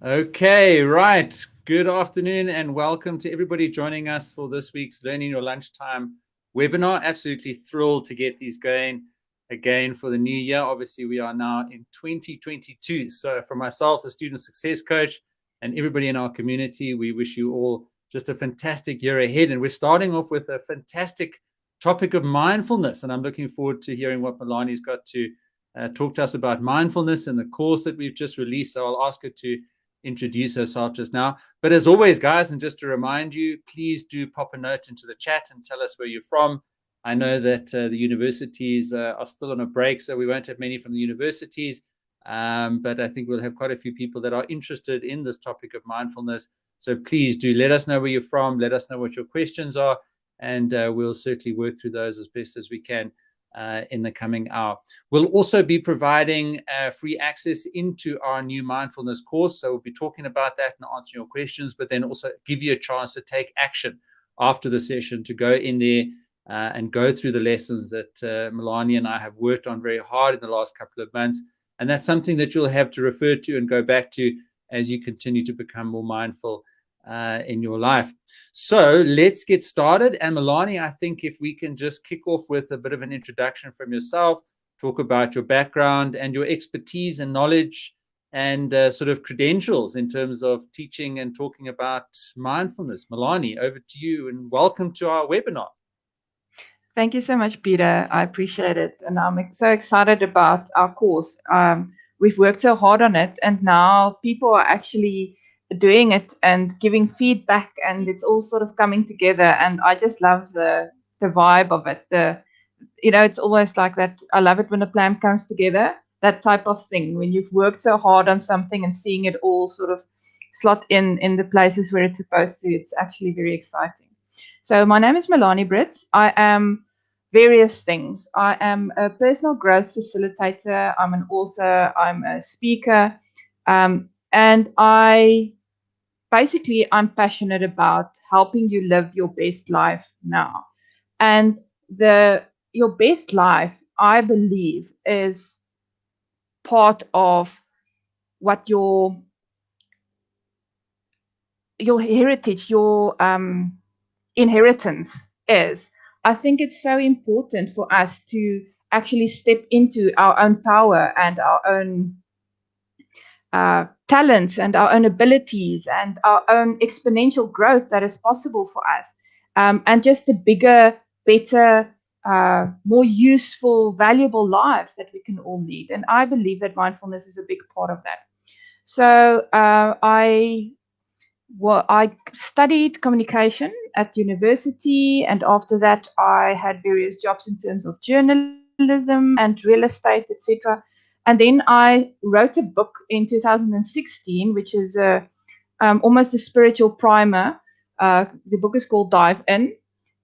Okay, right. Good afternoon and welcome to everybody joining us for this week's Learning Your Lunchtime webinar. Absolutely thrilled to get these going again for the new year. Obviously, we are now in 2022. So for myself, the student success coach, and everybody in our community, we wish you all just a fantastic year ahead. And we're starting off with a fantastic topic of mindfulness. And I'm looking forward to hearing what Melanie's got to talk to us about mindfulness in the course that we've just released. So I'll ask her to introduce herself just now. But as always, guys, and just to remind you, please do pop a note into the chat and tell us where you're from. I know that the universities are still on a break, so we won't have many from the universities. But I think we'll have quite a few people that are interested in this topic of mindfulness. So please do let us know where you're from. Let us know what your questions are, and we'll certainly work through those as best as we can in the coming hour. We'll also be providing free access into our new mindfulness course. So we'll be talking about that and answering your questions, but then also give you a chance to take action after the session, to go in there and go through the lessons that Melanie and I have worked on very hard in the last couple of months. And that's something that you'll have to refer to and go back to as you continue to become more mindful in your life. So let's get started. And Melanie, I think if we can just kick off with a bit of an introduction from yourself, talk about your background and your expertise and knowledge and sort of credentials in terms of teaching and talking about mindfulness. Melanie, over to you and welcome to our webinar. Thank you so much, Peter. I appreciate it. And I'm so excited about our course. We've worked so hard on it, and now people are actually doing it and giving feedback, and it's all sort of coming together. And I just love the vibe of it. It's always like that. I love it when a plan comes together, that type of thing. When you've worked so hard on something and seeing it all sort of slot in the places where it's supposed to, it's actually very exciting. So my name is Melanie Britz. I am various things. I am a personal growth facilitator. I'm an author. I'm a speaker. And I'm passionate about helping you live your best life now. And your best life, I believe, is part of what your heritage, your inheritance is. I think it's so important for us to actually step into our own power and our own talents and our own abilities and our own exponential growth that is possible for us. And just the bigger, better, more useful, valuable lives that we can all lead. And I believe that mindfulness is a big part of that. So I studied communication at university, and after that, I had various jobs in terms of journalism and real estate, etc. And then I wrote a book in 2016, which is almost a spiritual primer. The book is called Dive In,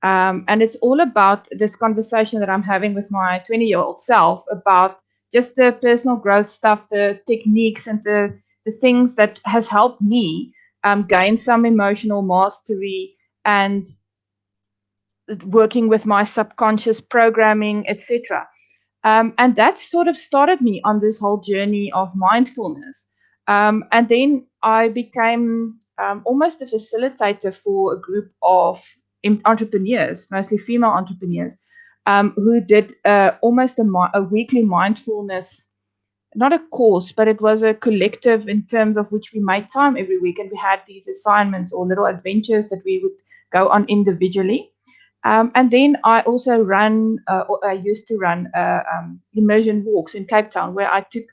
and it's all about this conversation that I'm having with my 20-year-old self about just the personal growth stuff, the techniques, and the things that has helped me gain some emotional mastery and working with my subconscious programming, etc. And that sort of started me on this whole journey of mindfulness. And then I became almost a facilitator for a group of entrepreneurs, mostly female entrepreneurs, who did almost a weekly mindfulness, not a course, but it was a collective in terms of which we made time every week. And we had these assignments or little adventures that we would go on individually. And then I also I used to run immersion walks in Cape Town, where I took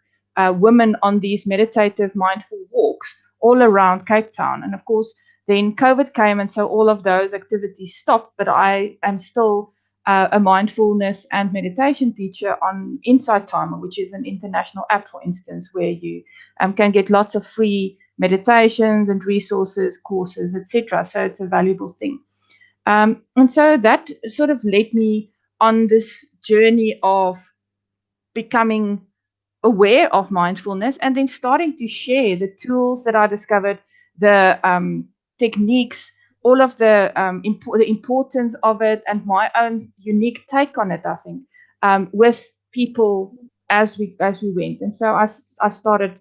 women on these meditative, mindful walks all around Cape Town. And of course, then COVID came, and so all of those activities stopped. But I am still a mindfulness and meditation teacher on Insight Timer, which is an international app, for instance, where you can get lots of free meditations and resources, courses, etc. So it's a valuable thing. And so that sort of led me on this journey of becoming aware of mindfulness and then starting to share the tools that I discovered, the techniques, all of the importance of it, and my own unique take on it, I think, with people as we went. And so I started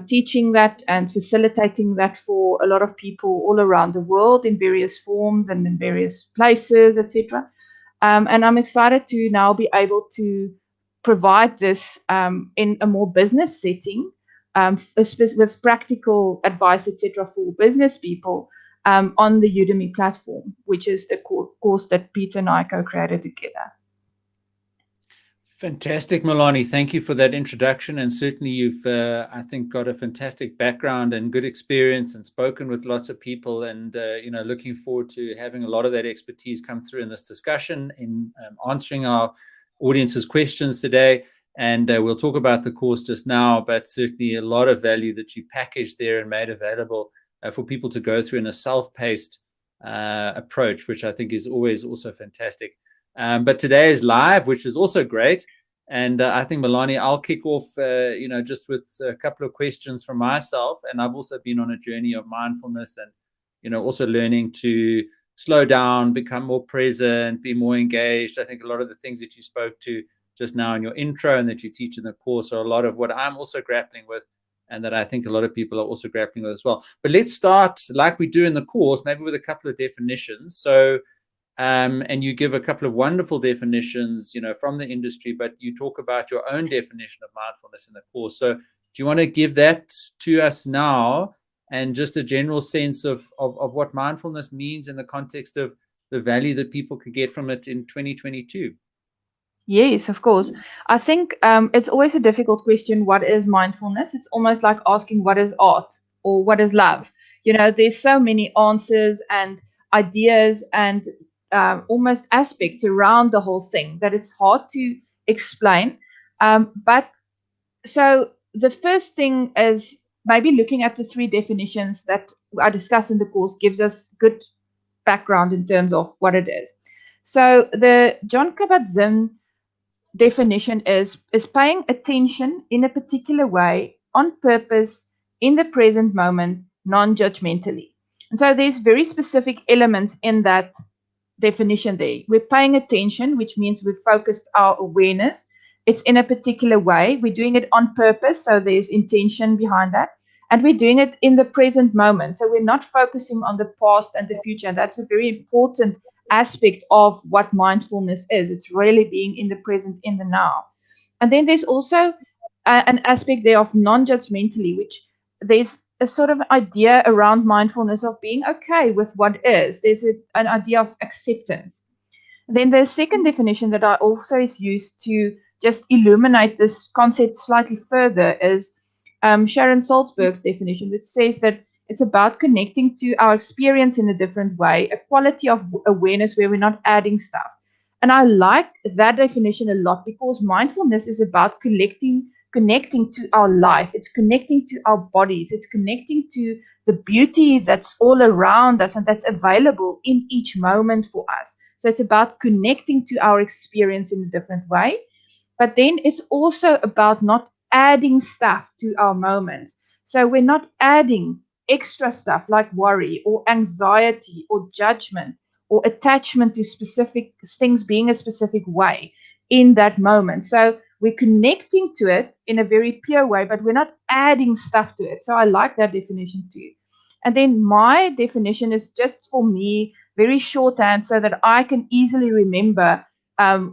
teaching that and facilitating that for a lot of people all around the world in various forms and in various places, etc. And I'm excited to now be able to provide this in a more business setting, with practical advice, etc., for business people on the Udemy platform, which is the course that Peter and I co-created together. Fantastic, Melanie. Thank you for that introduction. And certainly you've, I think, got a fantastic background and good experience and spoken with lots of people. And, looking forward to having a lot of that expertise come through in this discussion, in answering our audience's questions today. And we'll talk about the course just now, but certainly a lot of value that you packaged there and made available for people to go through in a self-paced approach, which I think is always also fantastic. But today is live, which is also great. And I think, Melanie, I'll kick off, just with a couple of questions from myself. And I've also been on a journey of mindfulness and, also learning to slow down, become more present, be more engaged. I think a lot of the things that you spoke to just now in your intro and that you teach in the course are a lot of what I'm also grappling with, and that I think a lot of people are also grappling with as well. But let's start, like we do in the course, maybe with a couple of definitions. So, and you give a couple of wonderful definitions, from the industry, but you talk about your own definition of mindfulness in the course. So do you want to give that to us now, and just a general sense of what mindfulness means in the context of the value that people could get from it in 2022? Yes, of course. I think it's always a difficult question. What is mindfulness? It's almost like asking what is art or what is love. There's so many answers and ideas and almost aspects around the whole thing that it's hard to explain. But so the first thing is maybe looking at the three definitions that I discuss in the course gives us good background in terms of what it is. So the Jon Kabat-Zinn definition is paying attention in a particular way, on purpose, in the present moment, non-judgmentally. And so there's very specific elements in that definition there. We're paying attention, which means we've focused our awareness. It's in a particular way. We're doing it on purpose, so there's intention behind that. And we're doing it in the present moment. So we're not focusing on the past and the future. And that's a very important aspect of what mindfulness is. It's really being in the present, in the now. And then there's also an aspect there of non-judgmentally, which there's a sort of idea around mindfulness of being okay with what is. There's an idea of acceptance. Then the second definition that I also is used to just illuminate this concept slightly further is Sharon Salzberg's definition, which says that it's about connecting to our experience in a different way, a quality of awareness where we're not adding stuff. And I like that definition a lot because mindfulness is about connecting to our life. It's connecting to our bodies. It's connecting to the beauty that's all around us and that's available in each moment for us. So it's about connecting to our experience in a different way. But then it's also about not adding stuff to our moments. So we're not adding extra stuff like worry or anxiety or judgment or attachment to specific things being a specific way in that moment. So we're connecting to it in a very pure way, but we're not adding stuff to it. So I like that definition too. And then my definition is just for me, very shorthand so that I can easily remember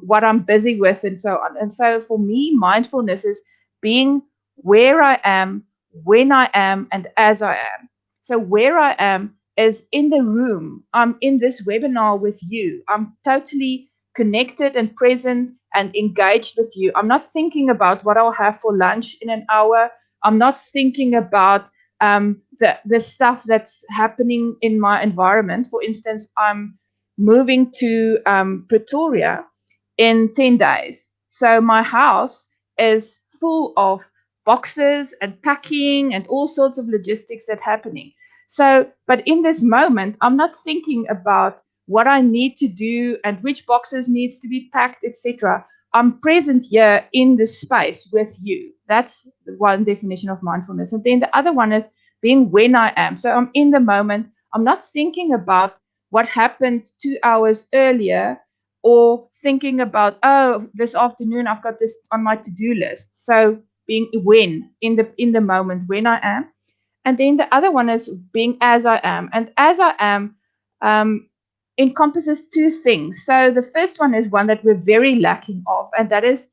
what I'm busy with and so on. And so for me, mindfulness is being where I am, when I am, and as I am. So where I am is in the room. I'm in this webinar with you. I'm totally connected and present and engaged with you. I'm not thinking about what I'll have for lunch in an hour. I'm not thinking about the stuff that's happening in my environment. For instance, I'm moving to Pretoria in 10 days. So my house is full of boxes and packing and all sorts of logistics that's happening. So, but in this moment, I'm not thinking about what I need to do and which boxes needs to be packed, etc. I'm present here in this space with you. That's one definition of mindfulness. And then the other one is being when I am. So I'm in the moment. I'm not thinking about what happened 2 hours earlier or thinking about, oh, this afternoon I've got this on my to-do list. So being when in the moment when I am. And then the other one is being as I am. And as I am um, encompasses two things. So the first one is one that we're very lacking of, and that is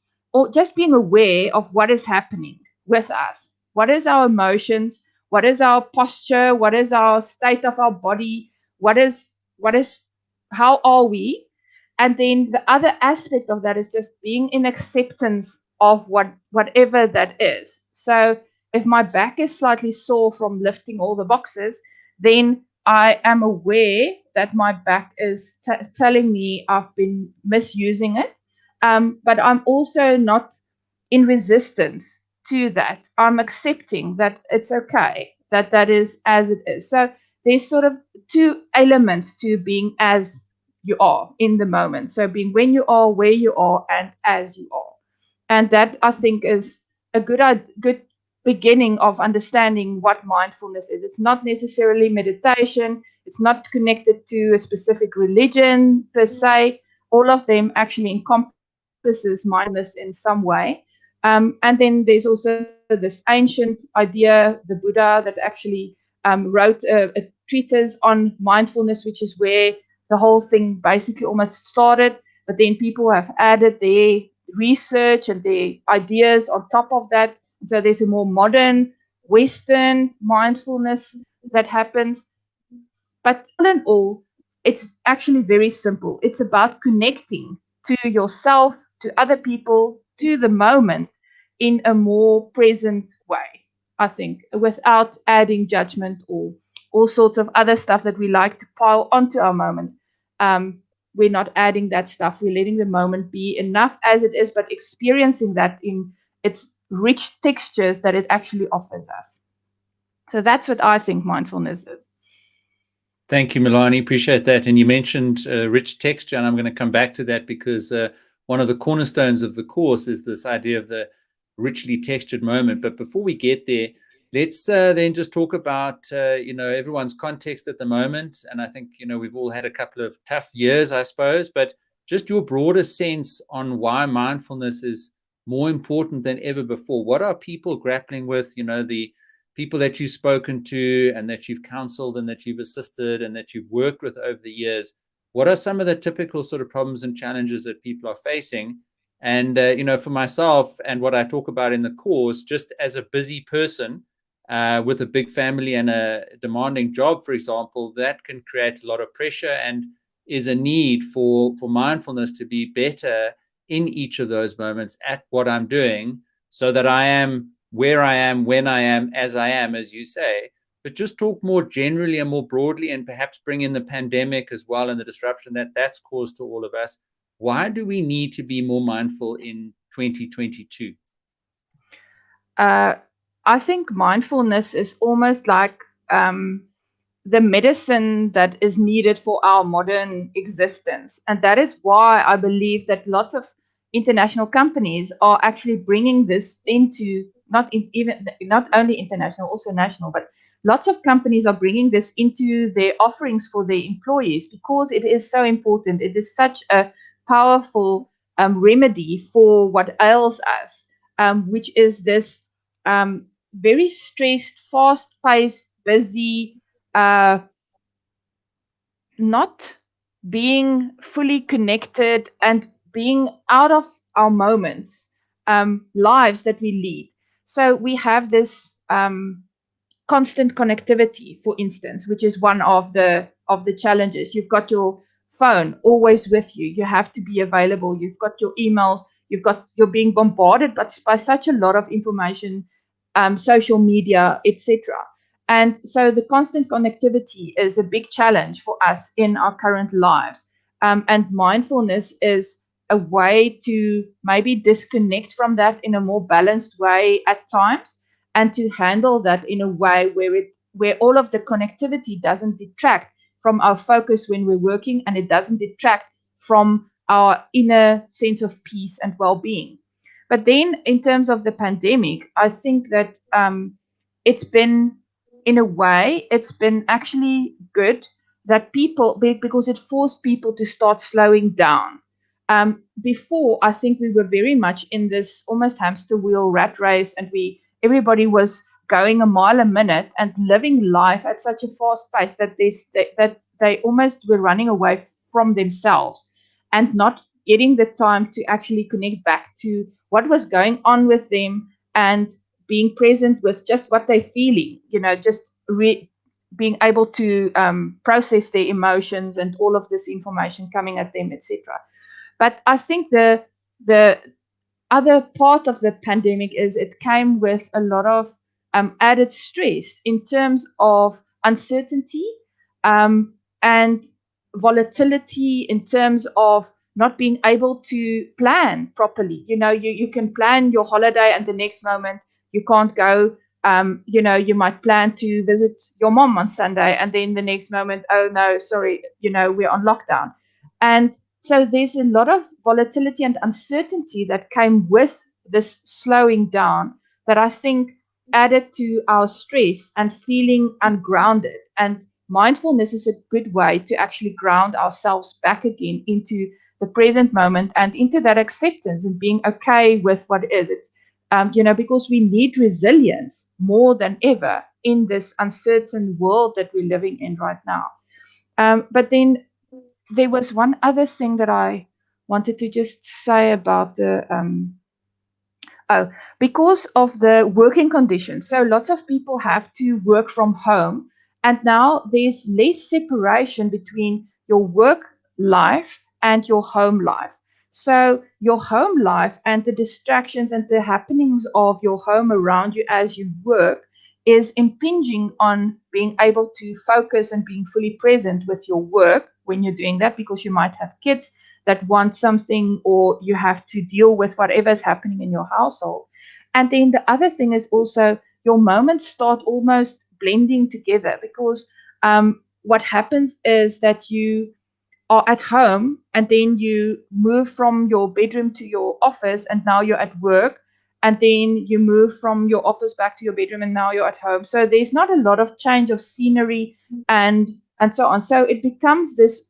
just being aware of what is happening with us. What is our emotions? What is our posture? What is our state of our body? What is how are we? And then the other aspect of that is just being in acceptance of whatever that is. So if my back is slightly sore from lifting all the boxes, then I am aware that my back is telling me I've been misusing it. But I'm also not in resistance to that. I'm accepting that it's okay, that that is as it is. So there's sort of two elements to being as you are in the moment. So being when you are, where you are, and as you are. And that I think is a good beginning of understanding what mindfulness is. It's not necessarily meditation. It's not connected to a specific religion per se. All of them actually encompasses mindfulness in some way. And then there's also this ancient idea, the Buddha, that actually wrote a treatise on mindfulness, which is where the whole thing basically almost started. But then people have added their research and their ideas on top of that. So there's a more modern Western mindfulness that happens. But all in all, it's actually very simple. It's about connecting to yourself, to other people, to the moment in a more present way, I think, without adding judgment or all sorts of other stuff that we like to pile onto our moments. Um, we're not adding that stuff. We're letting the moment be enough as it is, but experiencing that in its rich textures that it actually offers us. So that's what I think mindfulness is. Thank you, Melanie. Appreciate that. And you mentioned rich texture, and I'm going to come back to that because one of the cornerstones of the course is this idea of the richly textured moment. But before we get there, let's then just talk about everyone's context at the moment. And I think we've all had a couple of tough years, I suppose, but just your broader sense on why mindfulness is more important than ever before. What are people grappling with? The people that you've spoken to and that you've counseled and that you've assisted and that you've worked with over the years, what are some of the typical sort of problems and challenges that people are facing? And, for myself and what I talk about in the course, just as a busy person with a big family and a demanding job, for example, that can create a lot of pressure and is a need for mindfulness to be better in each of those moments at what I'm doing so that I am where I am, when I am, as I am, as you say, but just talk more generally and more broadly and perhaps bring in the pandemic as well and the disruption that that's caused to all of us. Why do we need to be more mindful in 2022? I think mindfulness is almost like the medicine that is needed for our modern existence. And that is why I believe that lots of international companies are actually bringing this into not only international, also national, but lots of companies are bringing this into their offerings for their employees because it is so important. It is such a powerful remedy for what ails us, which is this very stressed, fast-paced, busy, uh, not being fully connected and being out of our moments, lives that we lead. So we have this constant connectivity, for instance, which is one of the challenges. You've got your phone always with you. You have to be available. You've got your emails. You're being bombarded by such a lot of information, social media, etc. And so the constant connectivity is a big challenge for us in our current lives. And mindfulness is a way to maybe disconnect from that in a more balanced way at times, and to handle that in a way where all of the connectivity doesn't detract from our focus when we're working, and it doesn't detract from our inner sense of peace and well-being. But then in terms of the pandemic, I think that it's been, in a way, it's been actually good that people, because it forced people to start slowing down. Before, I think we were very much in this almost hamster wheel rat race, and everybody was going a mile a minute and living life at such a fast pace that they almost were running away from themselves and not getting the time to actually connect back to what was going on with them and being present with just what they're feeling, just being able to process their emotions and all of this information coming at them, etc. But I think the other part of the pandemic is it came with a lot of added stress in terms of uncertainty, and volatility, in terms of not being able to plan properly. You can plan your holiday, and the next moment you can't go. You might plan to visit your mom on Sunday, and then the next moment, oh no, sorry, we're on lockdown. And so there's a lot of volatility and uncertainty that came with this slowing down that I think added to our stress and feeling ungrounded. And mindfulness is a good way to actually ground ourselves back again into the present moment and into that acceptance and being okay with what is. Because we need resilience more than ever in this uncertain world that we're living in right now. But then there was one other thing that I wanted to just say about because of the working conditions. So lots of people have to work from home, and now there's less separation between your work life and your home life. So your home life and the distractions and the happenings of your home around you as you work is impinging on being able to focus and being fully present with your work when you're doing that, because you might have kids that want something, or you have to deal with whatever's happening in your household. And then the other thing is also your moments start almost blending together, because what happens is that you are at home and then you move from your bedroom to your office and now you're at work, and then you move from your office back to your bedroom and now you're at home. So there's not a lot of change of scenery and so on. So it becomes this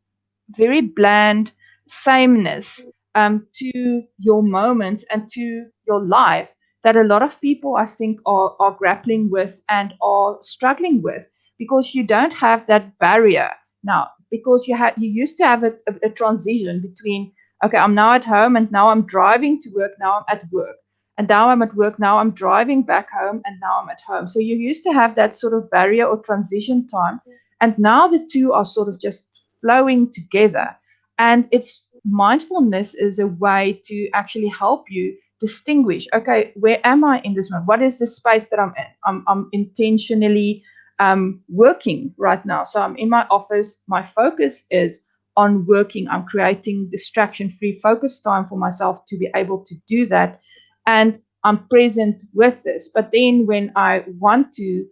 very bland sameness to your moments and to your life that a lot of people, I think, are grappling with and are struggling with, because you don't have that barrier now, because you used to have a transition between, okay, I'm now at home and now I'm driving to work, now I'm at work, and now I'm at work, now I'm driving back home, and now I'm at home. So you used to have that sort of barrier or transition time, and now the two are sort of just flowing together. And it's mindfulness is a way to actually help you distinguish, okay, where am I in this moment? What is the space that I'm in? I'm intentionally working right now. So I'm in my office. My focus is on working. I'm creating distraction-free focus time for myself to be able to do that. And I'm present with this. But then when I want to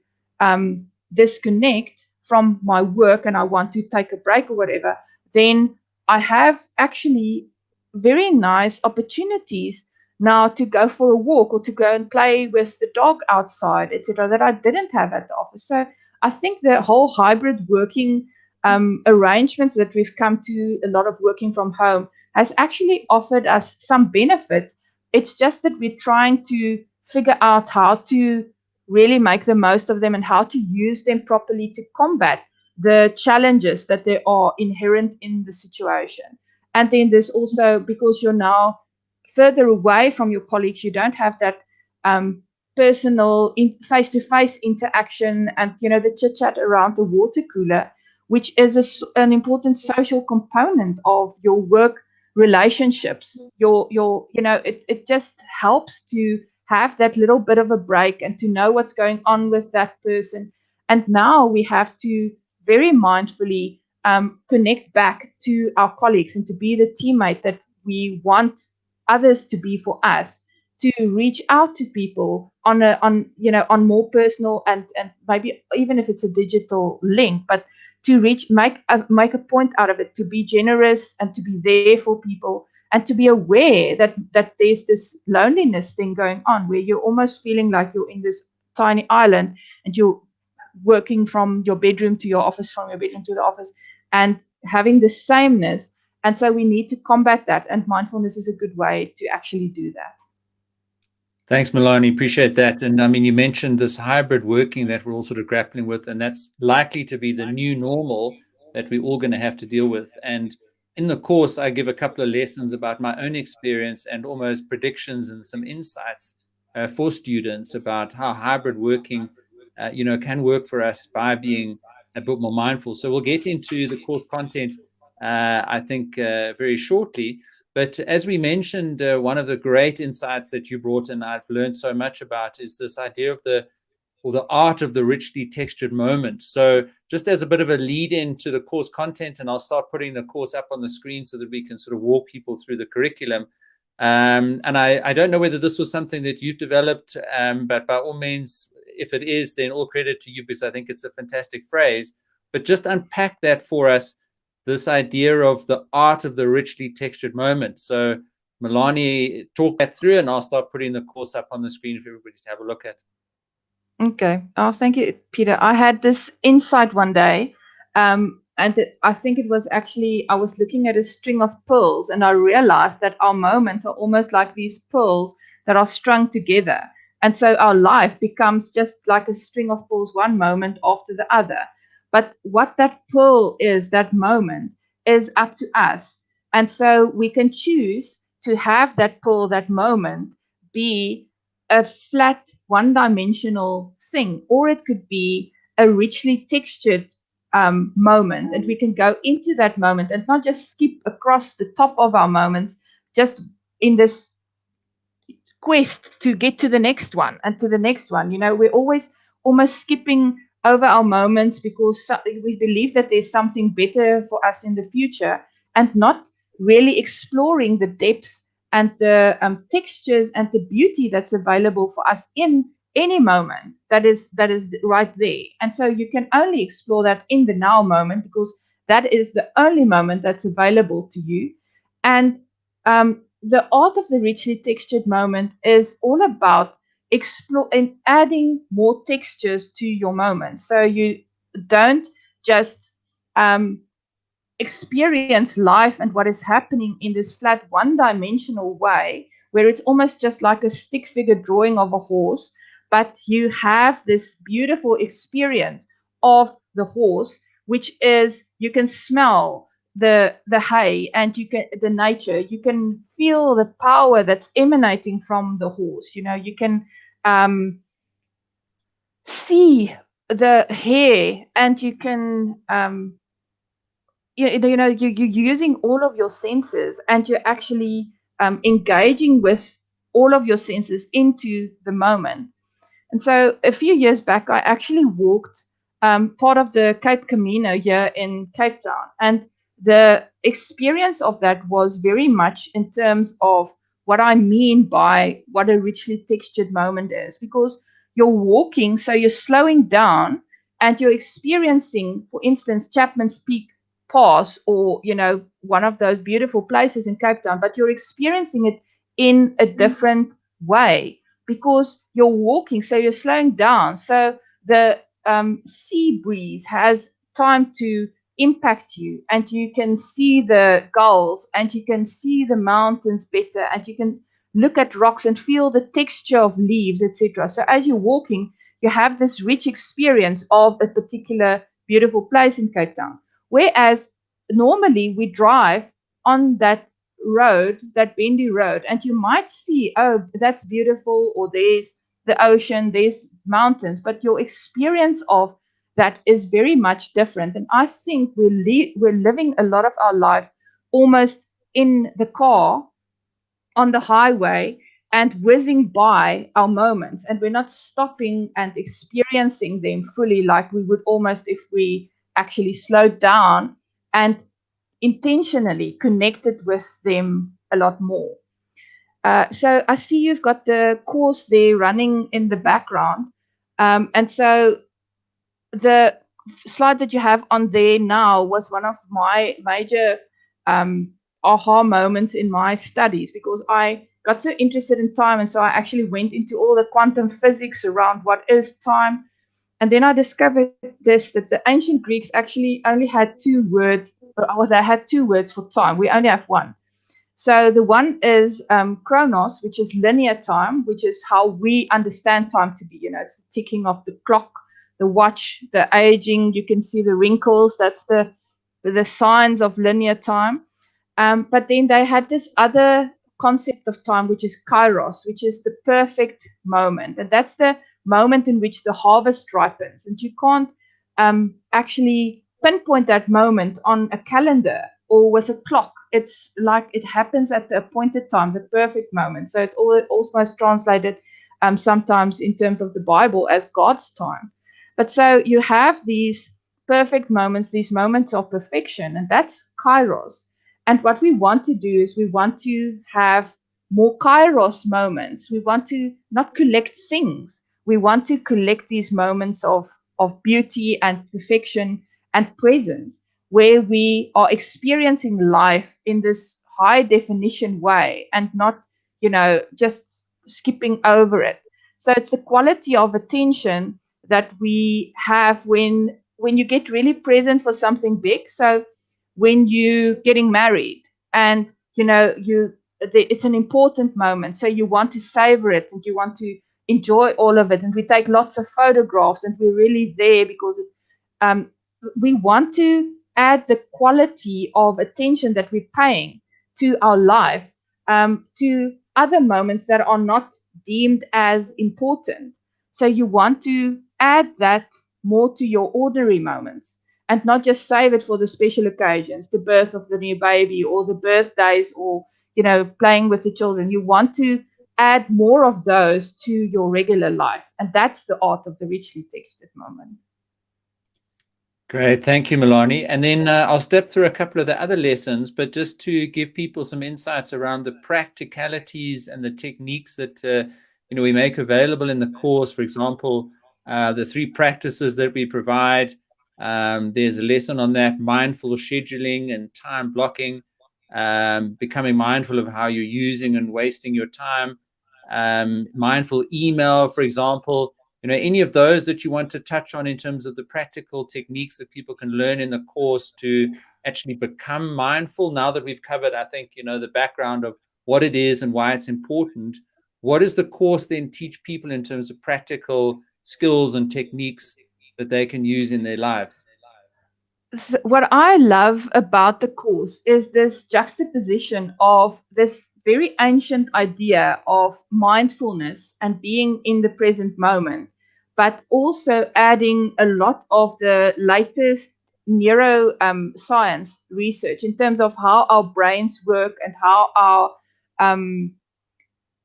disconnect from my work and I want to take a break or whatever, then I have actually very nice opportunities now to go for a walk or to go and play with the dog outside, etc., that I didn't have at the office. So I think the whole hybrid working arrangements that we've come to, a lot of working from home, has actually offered us some benefits. It's just that we're trying to figure out how to really make the most of them and how to use them properly to combat the challenges that there are inherent in the situation. And then there's also, because you're now further away from your colleagues, you don't have that personal face-to-face interaction and the chit-chat around the water cooler, which is an important social component of your work relationships. It just helps to have that little bit of a break and to know what's going on with that person. And now we have to very mindfully connect back to our colleagues and to be the teammate that we want others to be for us, to reach out to people on more personal and maybe even if it's a digital link, but to make a point out of it, to be generous and to be there for people, and to be aware that there's this loneliness thing going on where you're almost feeling like you're in this tiny island and you're working from your bedroom to your office, from your bedroom to the office, and having the sameness And so we need to combat that. And mindfulness is a good way to actually do that. Thanks, Melanie. Appreciate that. And I mean, you mentioned this hybrid working that we're all sort of grappling with, and that's likely to be the new normal that we're all going to have to deal with. And in the course, I give a couple of lessons about my own experience and almost predictions and some insights for students about how hybrid working, can work for us by being a bit more mindful. So we'll get into the course content, I think, very shortly. But as we mentioned, one of the great insights that you brought and I've learned so much about is this idea of the art of the richly textured moment. So just as a bit of a lead in to the course content, and I'll start putting the course up on the screen so that we can sort of walk people through the curriculum. And I don't know whether this was something that you've developed, but by all means, if it is, then all credit to you, because I think it's a fantastic phrase. But just unpack that for us, this idea of the art of the richly textured moment. So Melanie, talk that through, and I'll start putting the course up on the screen for everybody to have a look at. Okay. Oh, thank you, Peter. I had this insight one day, and I think it was actually, I was looking at a string of pearls, and I realized that our moments are almost like these pearls that are strung together. And so our life becomes just like a string of pearls, one moment after the other. But what that pearl is, that moment, is up to us. And so we can choose to have that pearl, that moment, be a flat, one-dimensional thing, or it could be a richly textured moment. And we can go into that moment and not just skip across the top of our moments, just in this quest to get to the next one and to the next one. We're always almost skipping over our moments because we believe that there's something better for us in the future, and not really exploring the depth and the textures and the beauty that's available for us in any moment that is right there. And so you can only explore that in the now moment, because that is the only moment that's available to you. And the art of the richly textured moment is all about explore and adding more textures to your moment. So you don't just experience life and what is happening in this flat, one-dimensional way, where it's almost just like a stick figure drawing of a horse, but you have this beautiful experience of the horse, which is, you can smell the hay, and you can, the nature, you can feel the power that's emanating from the horse. You can see the hair, and you can you're using all of your senses, and you're actually engaging with all of your senses into the moment. And so a few years back, I actually walked part of the Cape Camino here in Cape Town. And the experience of that was very much in terms of what I mean by what a richly textured moment is. Because you're walking, so you're slowing down, and you're experiencing, for instance, Chapman's Peak Pass, or, one of those beautiful places in Cape Town, but you're experiencing it in a different way, because you're walking, so you're slowing down. So the sea breeze has time to impact you, and you can see the gulls, and you can see the mountains better, and you can look at rocks and feel the texture of leaves, etc. So as you're walking, you have this rich experience of a particular beautiful place in Cape Town. Whereas normally we drive on that road, that bendy road, and you might see, oh, that's beautiful, or there's the ocean, there's mountains, but your experience of that is very much different. And I think we're living a lot of our life almost in the car on the highway and whizzing by our moments, and we're not stopping and experiencing them fully like we would almost if we actually slowed down and intentionally connected with them a lot more. So I see you've got the course there running in the background. And so the slide that you have on there now was one of my major aha moments in my studies, because I got so interested in time. And so I actually went into all the quantum physics around what is time. And then I discovered this, that the ancient Greeks actually only had two words they had two words for time. We only have one. So the one is chronos, which is linear time, which is how we understand time to be. It's the ticking of the clock, the watch, the aging. You can see the wrinkles. That's the signs of linear time. But then they had this other concept of time, which is kairos, which is the perfect moment. And that's the moment in which the harvest ripens. And you can't actually pinpoint that moment on a calendar or with a clock. It's like it happens at the appointed time, the perfect moment. So it's almost translated sometimes in terms of the Bible as God's time. But so you have these perfect moments, these moments of perfection, and that's kairos. And what we want to do is we want to have more kairos moments. We want to not collect things. We want to collect these moments of beauty and perfection and presence, where we are experiencing life in this high definition way and not, just skipping over it. So it's the quality of attention that we have when you get really present for something big. So when you getting married and it's an important moment, so you want to savor it and you want to enjoy all of it, and we take lots of photographs and we're really there because we want to add the quality of attention that we're paying to our life to other moments that are not deemed as important. So you want to add that more to your ordinary moments and not just save it for the special occasions, the birth of the new baby or the birthdays or, playing with the children. You want to add more of those to your regular life. And that's the art of the richly textured moment. Great. Thank you, Melanie. And then I'll step through a couple of the other lessons, but just to give people some insights around the practicalities and the techniques that, we make available in the course. For example, the 3 practices that we provide. There's a lesson on that: mindful scheduling and time blocking, becoming mindful of how you're using and wasting your time, mindful email, for example. Any of those that you want to touch on in terms of the practical techniques that people can learn in the course to actually become mindful. Now that we've covered, I think, the background of what it is and why it's important, what does the course then teach people in terms of practical skills and techniques that they can use in their lives? What I love about the course is this juxtaposition of this very ancient idea of mindfulness and being in the present moment, but also adding a lot of the latest neuroscience research in terms of how our brains work and how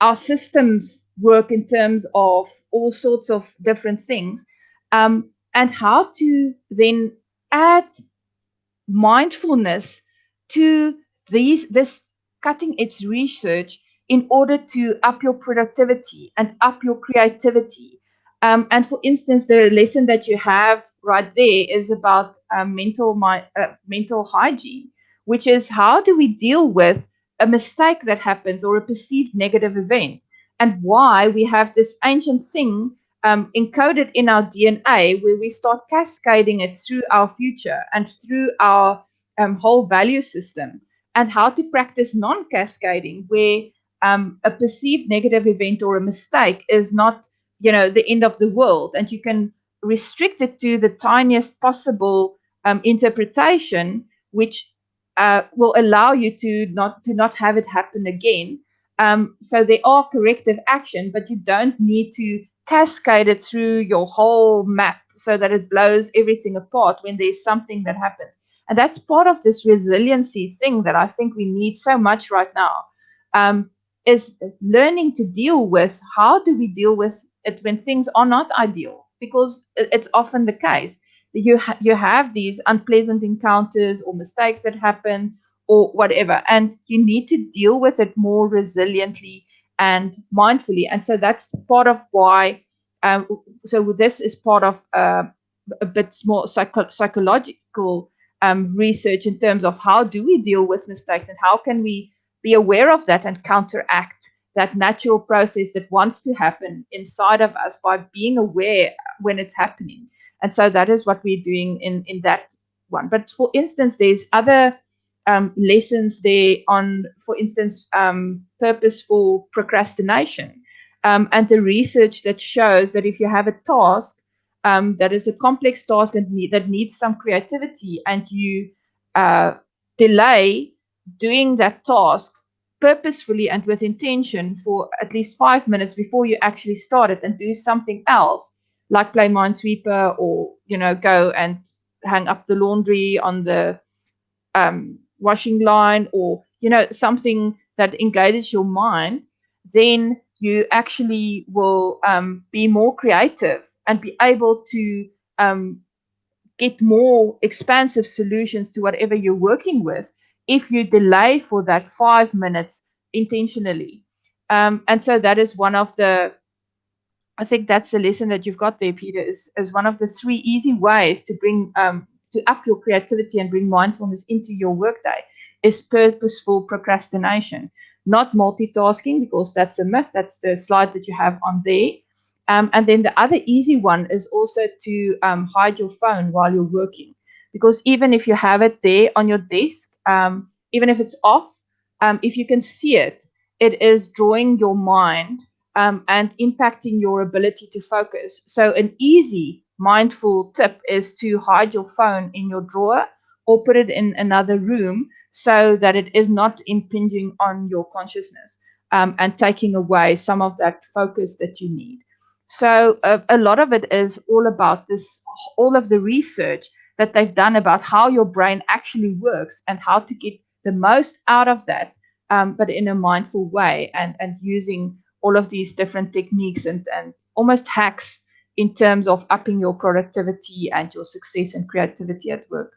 our systems work in terms of all sorts of different things, and how to then add mindfulness to this cutting edge research in order to up your productivity and up your creativity. And for instance, the lesson that you have right there is about mental hygiene, which is how do we deal with a mistake that happens or a perceived negative event, and why we have this ancient thing encoded in our DNA, where we start cascading it through our future and through our whole value system, and how to practice non-cascading, where a perceived negative event or a mistake is not, the end of the world, and you can restrict it to the tiniest possible interpretation, which will allow you to not have it happen again. So there are corrective action, but you don't need to cascade it through your whole map so that it blows everything apart when there's something that happens. And that's part of this resiliency thing that I think we need so much right now, is learning to deal with how do we deal with it when things are not ideal, because it's often the case that you have these unpleasant encounters or mistakes that happen or whatever, and you need to deal with it more resiliently and mindfully. And so that's part of why, so this is part of a bit more psychological research in terms of how do we deal with mistakes and how can we be aware of that and counteract that natural process that wants to happen inside of us by being aware when it's happening. And so that is what we're doing in that one. But for instance, there's other lessons there on, for instance, purposeful procrastination, and the research that shows that if you have a task that is a complex task and that needs some creativity, and you delay doing that task purposefully and with intention for at least 5 minutes before you actually start it, and do something else like play Minesweeper, or go and hang up the laundry on the washing line, or something that engages your mind, then you actually will be more creative and be able to get more expansive solutions to whatever you're working with if you delay for that 5 minutes intentionally. And so that is one of the, I think that's the lesson that you've got there, Peter, is one of the 3 easy ways to bring to up your creativity and bring mindfulness into your workday is purposeful procrastination, not multitasking, because that's a myth. That's the slide that you have on there. And then the other easy one is also to hide your phone while you're working, because even if you have it there on your desk, even if it's off, if you can see it, it is drawing your mind and impacting your ability to focus. So an easy mindful tip is to hide your phone in your drawer or put it in another room so that it is not impinging on your consciousness and taking away some of that focus that you need. So a lot of it is all about this, all of the research that they've done about how your brain actually works and how to get the most out of that, but in a mindful way, and using all of these different techniques and almost hacks in terms of upping your productivity and your success and creativity at work.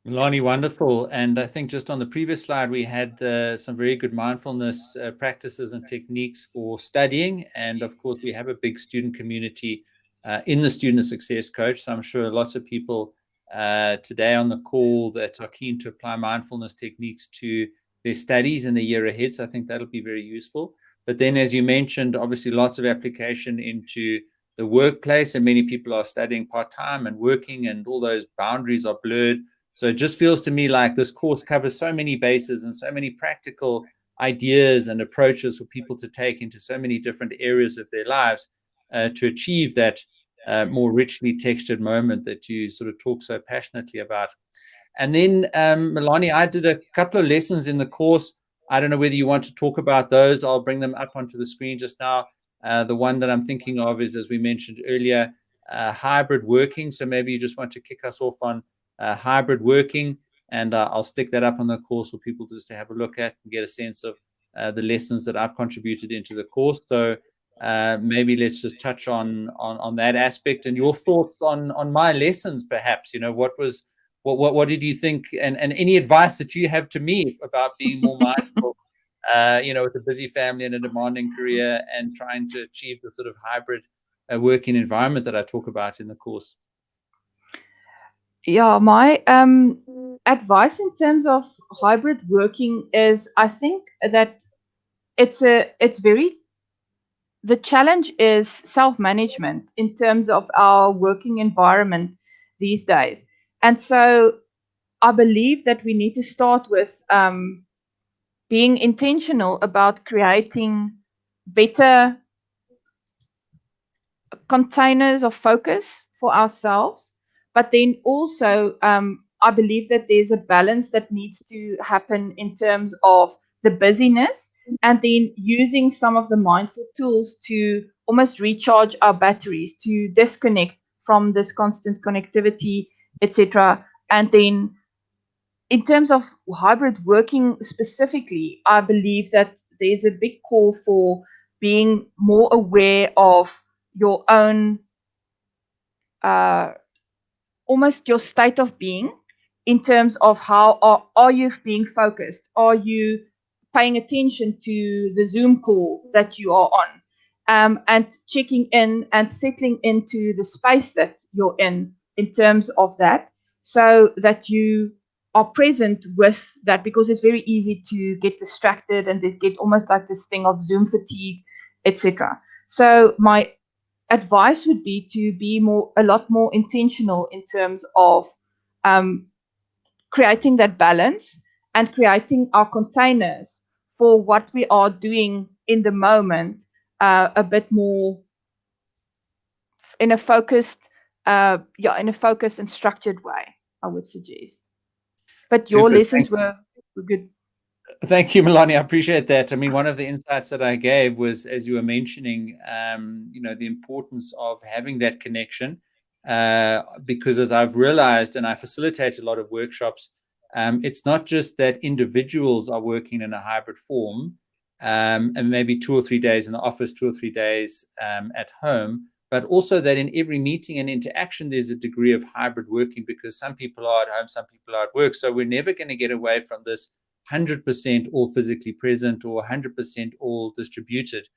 Melanie, wonderful. And I think just on the previous slide, we had some very good mindfulness practices and techniques for studying. And of course, we have a big student community in the Student Success Coach. So I'm sure lots of people today on the call that are keen to apply mindfulness techniques to their studies in the year ahead. So I think that'll be very useful. But then, as you mentioned, obviously lots of application into the workplace, and many people are studying part-time and working, and all those boundaries are blurred. So it just feels to me like this course covers so many bases and so many practical ideas and approaches for people to take into so many different areas of their lives to achieve that more richly textured moment that you sort of talk so passionately about. And then, Melanie, I did a couple of lessons in the course. I don't know whether you want to talk about those. I'll bring them up onto the screen just now. The one that I'm thinking of is, as we mentioned earlier, hybrid working. So maybe you just want to kick us off on hybrid working, and I'll stick that up on the course for people just to have a look at and get a sense of the lessons that I've contributed into the course. So maybe let's just touch on that aspect and your thoughts on my lessons, perhaps. What did you think, and any advice that you have to me about being more mindful, with a busy family and a demanding career, and trying to achieve the sort of hybrid working environment that I talk about in the course? Yeah, my advice in terms of hybrid working is, I think that the challenge is self-management in terms of our working environment these days. And so I believe that we need to start with being intentional about creating better containers of focus for ourselves. But then also, I believe that there's a balance that needs to happen in terms of the busyness, and then using some of the mindful tools to almost recharge our batteries, to disconnect from this constant connectivity, etc. And then in terms of hybrid working specifically, I believe that there's a big call for being more aware of your own almost your state of being, in terms of how are you being focused? Are you paying attention to the Zoom call that you are on? And checking in and settling into the space that you're in terms of that, so that you are present with that, because it's very easy to get distracted and to get almost like this thing of Zoom fatigue, etc. So my advice would be to be a lot more intentional in terms of creating that balance and creating our containers for what we are doing in the moment a bit more in a focused and structured way, I would suggest. But your Super. lessons were good. Thank you, Melanie. I appreciate that. I mean, one of the insights that I gave was, as you were mentioning, the importance of having that connection, because as I've realized, and I facilitate a lot of workshops, it's not just that individuals are working in a hybrid form, and maybe 2 or 3 days in the office, 2 or 3 days at home, but also that in every meeting and interaction, there's a degree of hybrid working, because some people are at home, some people are at work. So we're never going to get away from this 100% all physically present or 100% all distributed.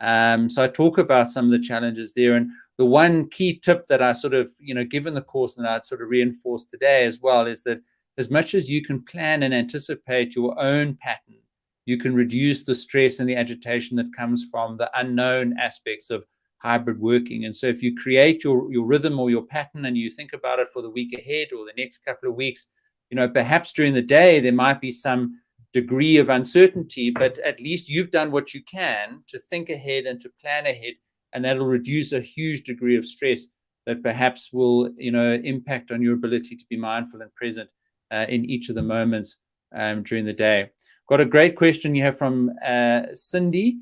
So I talk about some of the challenges there. And the one key tip that I sort of, given the course, and I'd sort of reinforce today as well, is that as much as you can plan and anticipate your own pattern, you can reduce the stress and the agitation that comes from the unknown aspects of hybrid working. And so if you create your rhythm or your pattern, and you think about it for the week ahead or the next couple of weeks, perhaps during the day, there might be some degree of uncertainty, but at least you've done what you can to think ahead and to plan ahead. And that'll reduce a huge degree of stress that perhaps will, impact on your ability to be mindful and present in each of the moments during the day. Got a great question you have from Cindy,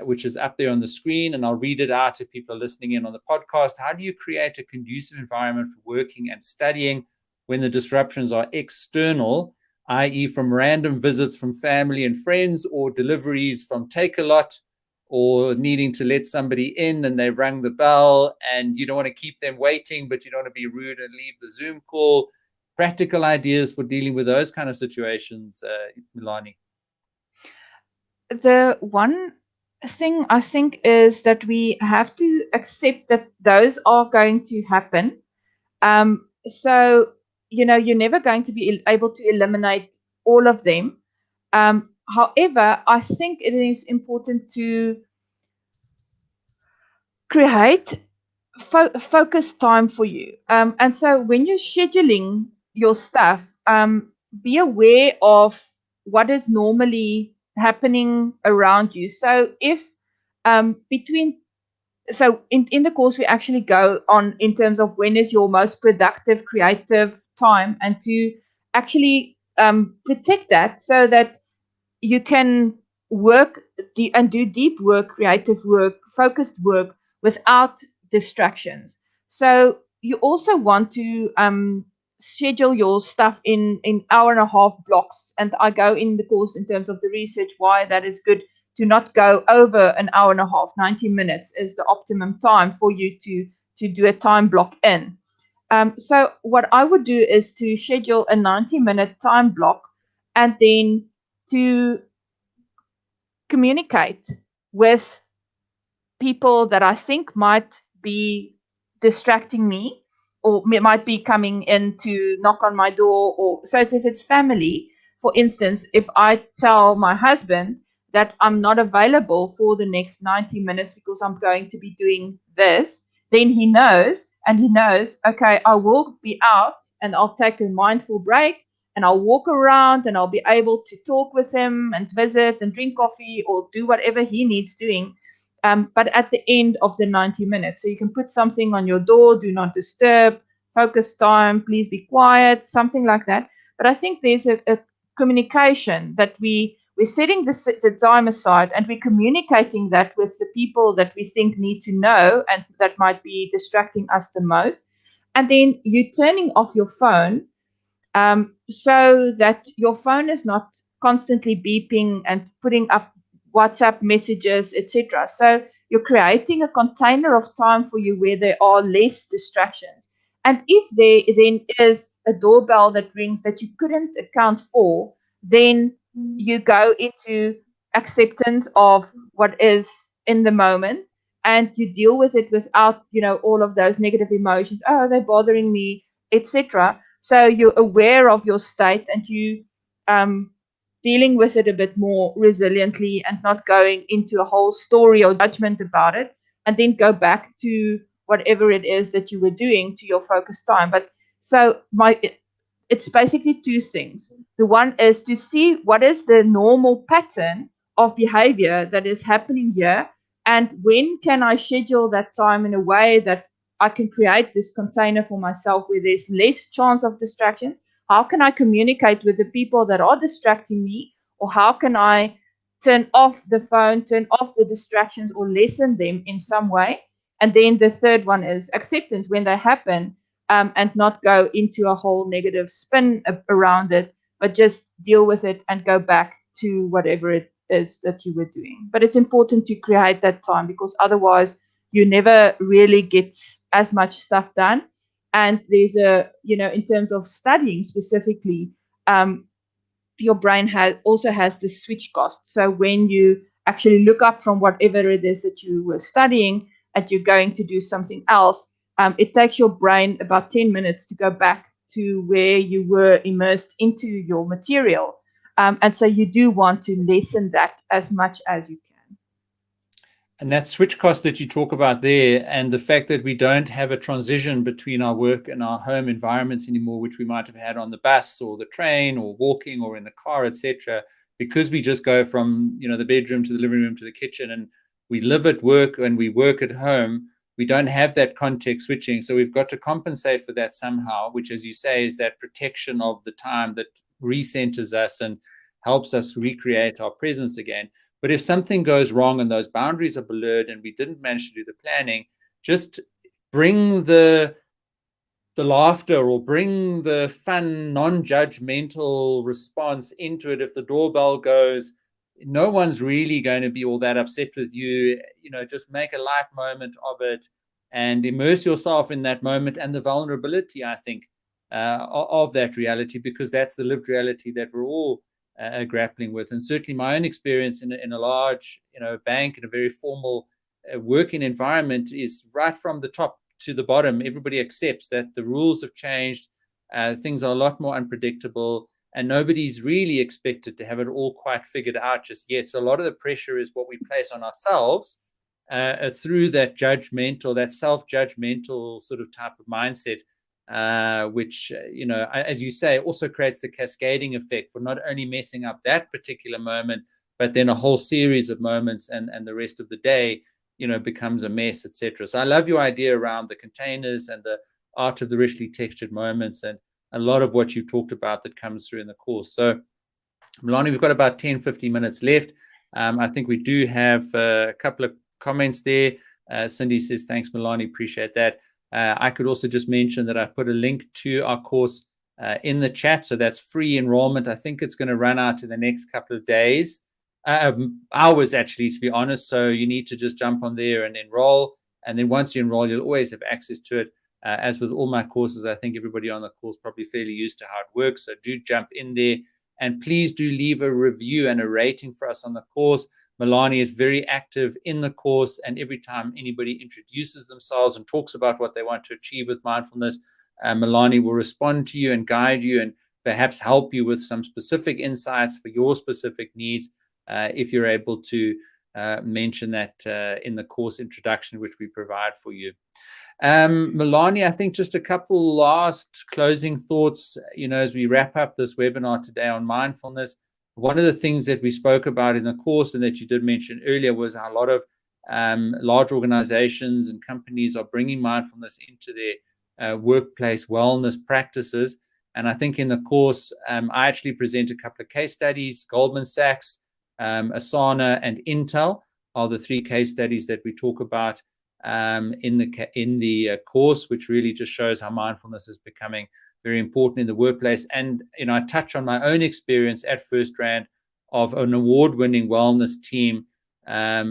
which is up there on the screen, and I'll read it out if people are listening in on the podcast. How do you create a conducive environment for working and studying when the disruptions are external, i.e. from random visits from family and friends, or deliveries from Take-A-Lot, or needing to let somebody in and they rang the bell and you don't want to keep them waiting, but you don't want to be rude and leave the Zoom call? Practical ideas for dealing with those kind of situations, Melanie. The one thing I think is that we have to accept that those are going to happen. So, you're never going to be able to eliminate all of them. However, I think it is important to create focus time for you. And so when you're scheduling your stuff, be aware of what is normally happening around you. So if in the course we actually go on in terms of when is your most productive creative time, and to actually protect that so that you can work and do deep work, creative work, focused work without distractions. So you also want to schedule your stuff in hour and a half blocks. And I go in the course in terms of the research why that is good to not go over an hour and a half. 90 minutes is the optimum time for you to do a time block in. So what I would do is to schedule a 90-minute time block, and then to communicate with people that I think might be distracting me, or might be coming in to knock on my door. Or so if it's family, for instance, if I tell my husband that I'm not available for the next 90 minutes because I'm going to be doing this, then he knows, okay, I will be out and I'll take a mindful break and I'll walk around and I'll be able to talk with him and visit and drink coffee or do whatever he needs doing. But at the end of the 90 minutes. So you can put something on your door, do not disturb, focus time, please be quiet, something like that. But I think there's a communication that we're setting the time aside, and we're communicating that with the people that we think need to know and that might be distracting us the most. And then you turning off your phone, so that your phone is not constantly beeping and putting up WhatsApp messages, etc. So you're creating a container of time for you where there are less distractions. And if there then is a doorbell that rings that you couldn't account for, then you go into acceptance of what is in the moment, and you deal with it without, all of those negative emotions. Oh, they're bothering me, etc. So you're aware of your state, and you dealing with it a bit more resiliently, and not going into a whole story or judgment about it, and then go back to whatever it is that you were doing, to your focus time. But So it's basically two things. The one is to see what is the normal pattern of behavior that is happening here, and when can I schedule that time in a way that I can create this container for myself where there's less chance of distraction. How can I communicate with the people that are distracting me, or how can I turn off the phone, turn off the distractions, or lessen them in some way? And then the third one is acceptance when they happen, and not go into a whole negative spin around it, but just deal with it and go back to whatever it is that you were doing. But it's important to create that time, because otherwise you never really get as much stuff done. And there's in terms of studying specifically, your brain also has the switch cost. So when you actually look up from whatever it is that you were studying and you're going to do something else, it takes your brain about 10 minutes to go back to where you were immersed into your material. And so you do want to lessen that as much as you can. And that switch cost that you talk about there, and the fact that we don't have a transition between our work and our home environments anymore, which we might have had on the bus or the train or walking or in the car, etc., because we just go from the bedroom to the living room to the kitchen, and we live at work and we work at home. We don't have that context switching, so we've got to compensate for that somehow, which, as you say, is that protection of the time that recenters us and helps us recreate our presence again. But if something goes wrong and those boundaries are blurred and we didn't manage to do the planning, just bring the laughter or bring the fun, non-judgmental response into it. If the doorbell goes, no one's really going to be all that upset with you. Just make a light moment of it and immerse yourself in that moment and the vulnerability, I think, of that reality, because that's the lived reality that we're all grappling with. And certainly my own experience in a large bank, in a very formal working environment, is right from the top to the bottom. Everybody accepts that the rules have changed, things are a lot more unpredictable, and nobody's really expected to have it all quite figured out just yet. So a lot of the pressure is what we place on ourselves through that judgmental, that self-judgmental sort of type of mindset, which, as you say, also creates the cascading effect for not only messing up that particular moment, but then a whole series of moments, and the rest of the day, becomes a mess, etc. So I love your idea around the containers and the art of the richly textured moments, and a lot of what you've talked about that comes through in the course. So, Melanie, we've got about 10-15 minutes left. I think we do have a couple of comments there. Cindy says, thanks, Melanie, appreciate that. I could also just mention that I put a link to our course in the chat. So that's free enrollment. I think it's going to run out in the next couple of days, hours actually, to be honest. So you need to just jump on there and enroll. And then once you enroll, you'll always have access to it. As with all my courses, I think everybody on the course probably fairly used to how it works. So do jump in there, and please do leave a review and a rating for us on the course. Melanie is very active in the course, and every time anybody introduces themselves and talks about what they want to achieve with mindfulness, Melanie will respond to you and guide you and perhaps help you with some specific insights for your specific needs, if you're able to mention that in the course introduction, which we provide for you. Melanie, I think just a couple last closing thoughts, as we wrap up this webinar today on mindfulness. One of the things that we spoke about in the course, and that you did mention earlier, was how a lot of large organizations and companies are bringing mindfulness into their workplace wellness practices. And I think in the course, I actually present a couple of case studies. Goldman Sachs, Asana, and Intel are the three case studies that we talk about in the course, which really just shows how mindfulness is becoming very important in the workplace. And I touch on my own experience at FirstRand of an award-winning wellness team,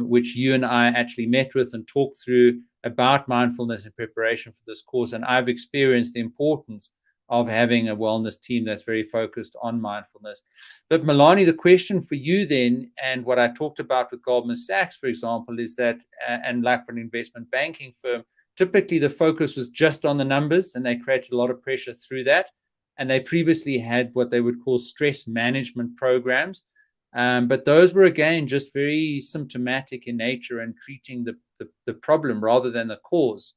which you and I actually met with and talked through about mindfulness in preparation for this course. And I've experienced the importance of having a wellness team that's very focused on mindfulness. But Melanie, the question for you then, and what I talked about with Goldman Sachs, for example, is that, and like for an investment banking firm, typically the focus was just on the numbers, and they created a lot of pressure through that. And they previously had what they would call stress management programs. But those were, again, just very symptomatic in nature and treating the problem rather than the cause.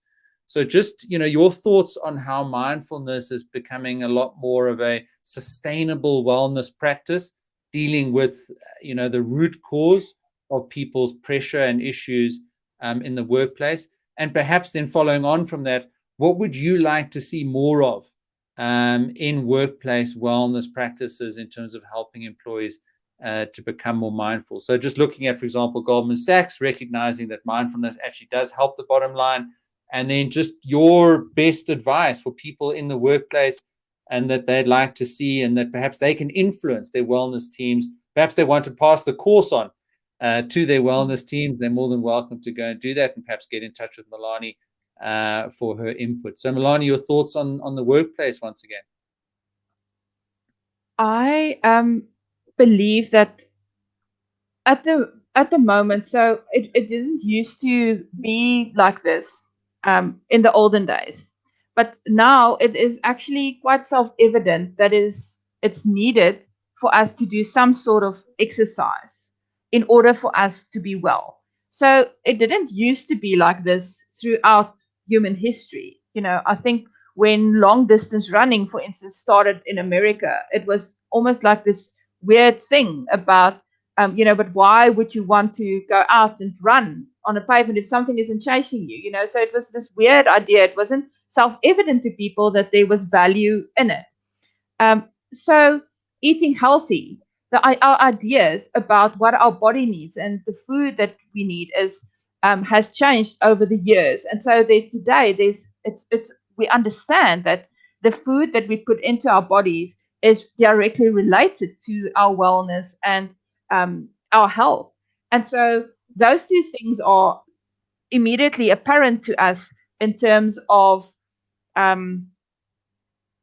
So just, your thoughts on how mindfulness is becoming a lot more of a sustainable wellness practice, dealing with, the root cause of people's pressure and issues in the workplace. And perhaps then following on from that, what would you like to see more of in workplace wellness practices in terms of helping employees to become more mindful? So just looking at, for example, Goldman Sachs, recognizing that mindfulness actually does help the bottom line, and then just your best advice for people in the workplace and that they'd like to see, and that perhaps they can influence their wellness teams. Perhaps they want to pass the course on to their wellness teams. They're more than welcome to go and do that, and perhaps get in touch with Melanie for her input. So Melanie, your thoughts on the workplace once again? I believe that at the moment, so it didn't used to be like this in the olden days, but now it is actually quite self-evident that it's needed for us to do some sort of exercise in order for us to be well. So it didn't used to be like this throughout human history. I think when long distance running, for instance, started in America, it was almost like this weird thing about but why would you want to go out and run on a pavement if something isn't chasing you? So it was this weird idea. It wasn't self-evident to people that there was value in it. So eating healthy, our ideas about what our body needs and the food that we need has changed over the years. And so we understand that the food that we put into our bodies is directly related to our wellness and our health. And so those two things are immediately apparent to us in terms of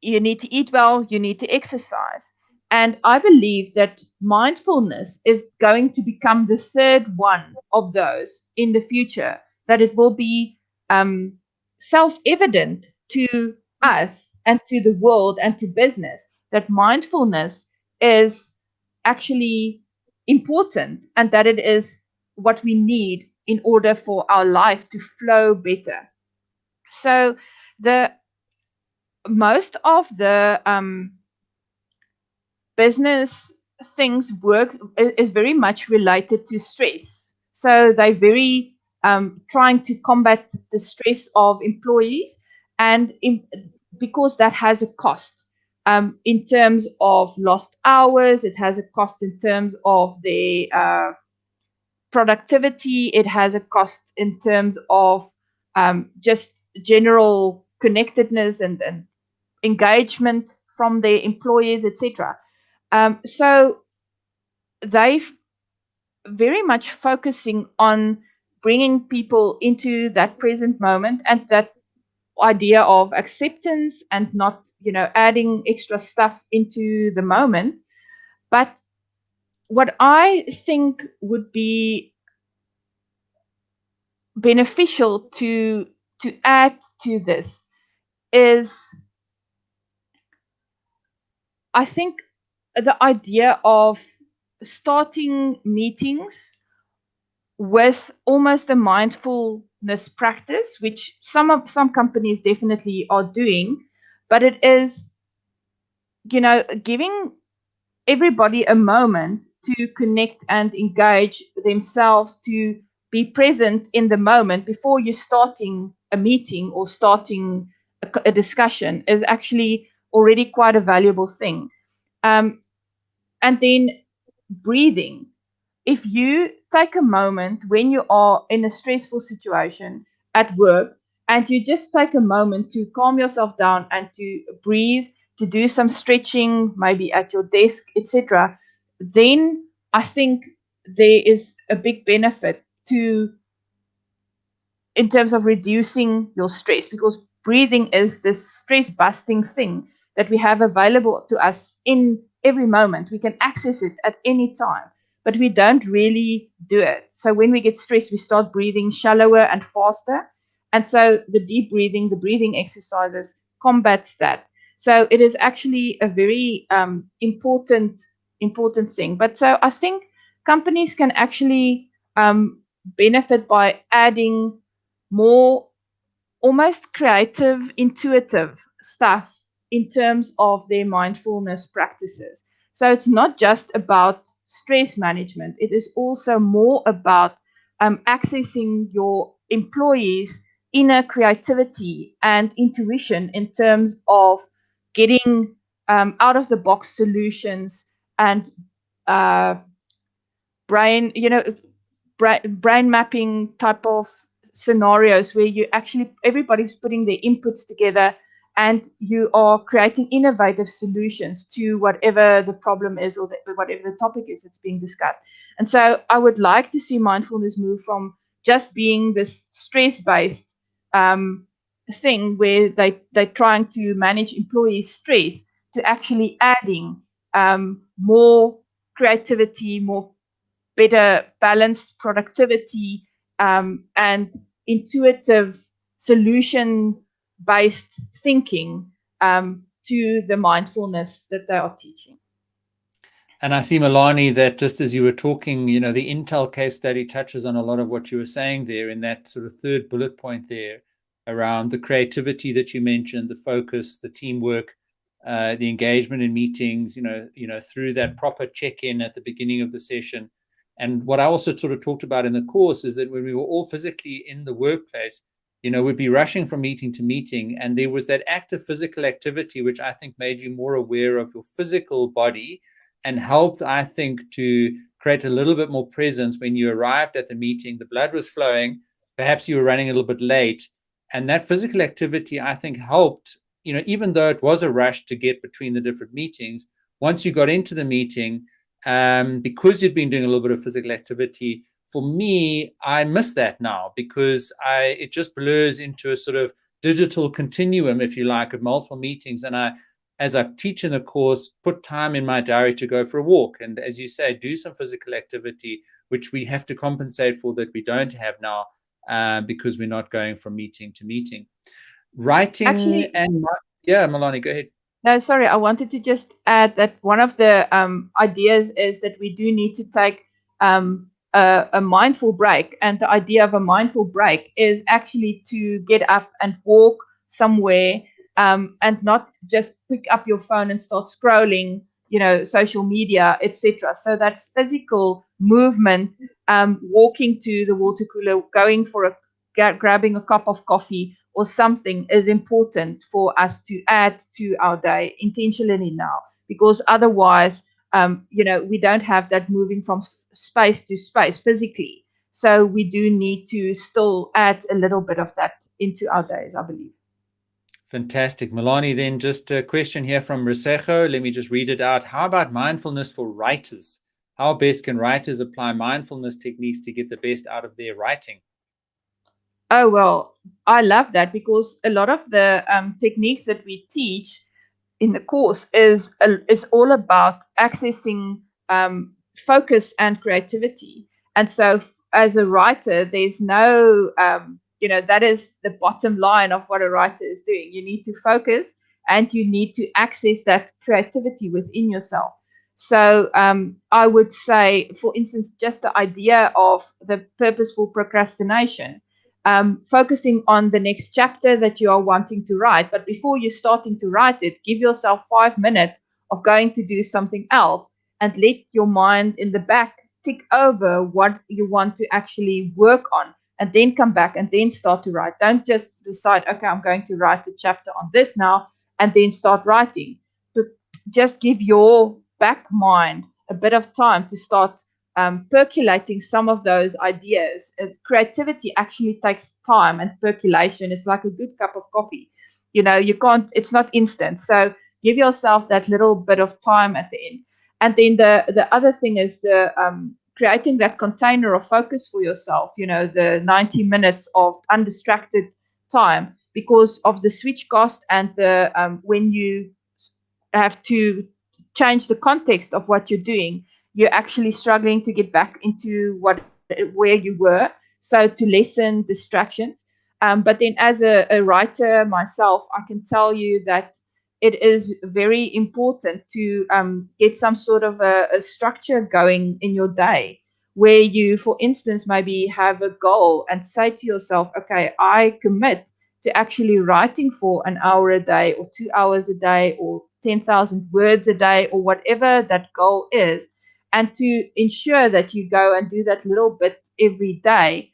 you need to eat well, you need to exercise. And I believe that mindfulness is going to become the third one of those in the future, that it will be self-evident to us and to the world and to business that mindfulness is actually important and that it is what we need in order for our life to flow better. So the most of the business things work is very much related to stress. So they're very trying to combat the stress of employees, and because that has a cost in terms of lost hours, it has a cost in terms of the productivity, it has a cost in terms of just general connectedness and engagement from their employees, etc. So they very much focusing on bringing people into that present moment and that idea of acceptance and not, adding extra stuff into the moment. But what I think would be beneficial to add to this is, I think, the idea of starting meetings with almost a mindfulness practice, which some companies definitely are doing, but it is, giving everybody a moment to connect and engage themselves, to be present in the moment before you're starting a meeting or starting a discussion is actually already quite a valuable thing. And then breathing. If you take a moment when you are in a stressful situation at work and you just take a moment to calm yourself down and to breathe, to do some stretching, maybe at your desk, etc., then I think there is a big benefit to in terms of reducing your stress, because breathing is this stress busting thing that we have available to us in every moment. We can access it at any time, but we don't really do it. So when we get stressed, we start breathing shallower and faster. And so the deep breathing, the breathing exercises combats that. So it is actually a very important thing. But so I think companies can actually benefit by adding more almost creative, intuitive stuff in terms of their mindfulness practices. So it's not just about stress management, it is also more about accessing your employees' inner creativity and intuition in terms of getting out of the box solutions and uh, brain, brain mapping type of scenarios where you actually everybody's putting their inputs together and you are creating innovative solutions to whatever the problem is or whatever the topic is that's being discussed. And so I would like to see mindfulness move from just being this stress-based thing where they're trying to manage employees' stress to actually adding more creativity, more better balanced productivity, and intuitive solution based thinking to the mindfulness that they are teaching. And I see, Melanie, that just as you were talking, the Intel case study touches on a lot of what you were saying there in that sort of third bullet point there around the creativity that you mentioned, the focus, the teamwork, the engagement in meetings, through that proper check-in at the beginning of the session. And what I also sort of talked about in the course is that when we were all physically in the workplace, we'd be rushing from meeting to meeting. And there was that active physical activity, which I think made you more aware of your physical body and helped, I think, to create a little bit more presence when you arrived at the meeting. The blood was flowing. Perhaps you were running a little bit late. And that physical activity, I think, helped, even though it was a rush to get between the different meetings, once you got into the meeting, because you'd been doing a little bit of physical activity, for me, I miss that now because it just blurs into a sort of digital continuum, if you like, of multiple meetings. And as I teach in the course, put time in my diary to go for a walk. And as you say, do some physical activity, which we have to compensate for that we don't have now because we're not going from meeting to meeting. Writing Actually, yeah, Melanie, go ahead. no, sorry, I wanted to just add that one of the ideas is that we do need to take a mindful break. And the idea of a mindful break is actually to get up and walk somewhere and not just pick up your phone and start scrolling, social media, etc. So that physical movement, walking to the water cooler, going for grabbing a cup of coffee or something is important for us to add to our day intentionally now, because otherwise, we don't have that moving from space to space physically. So we do need to still add a little bit of that into our days, I believe. Fantastic. Melanie, then just a question here from Risejo. Let me just read it out. How about mindfulness for writers? How best can writers apply mindfulness techniques to get the best out of their writing? Oh, well, I love that because a lot of the techniques that we teach in the course is all about accessing focus and creativity. And so, as a writer, there's no, that is the bottom line of what a writer is doing. You need to focus and you need to access that creativity within yourself. So, I would say, for instance, just the idea of the purposeful procrastination, focusing on the next chapter that you are wanting to write. But before you're starting to write it, give yourself 5 minutes of going to do something else and let your mind in the back tick over what you want to actually work on, and then come back and then start to write. Don't just decide, okay, I'm going to write a chapter on this now and then start writing. But just give your back mind a bit of time to start percolating some of those ideas. Creativity actually takes time and percolation. It's like a good cup of coffee. You can't, it's not instant. So give yourself that little bit of time at the end. And then the other thing is the creating that container of focus for yourself, the 90 minutes of undistracted time, because of the switch cost and the when you have to change the context of what you're doing, you're actually struggling to get back into where you were. So to lessen distractions. But then as a writer myself, I can tell you that it is very important to get some sort of a structure going in your day where you, for instance, maybe have a goal and say to yourself, okay, I commit to actually writing for an hour a day or 2 hours a day or 10,000 words a day or whatever that goal is, and to ensure that you go and do that little bit every day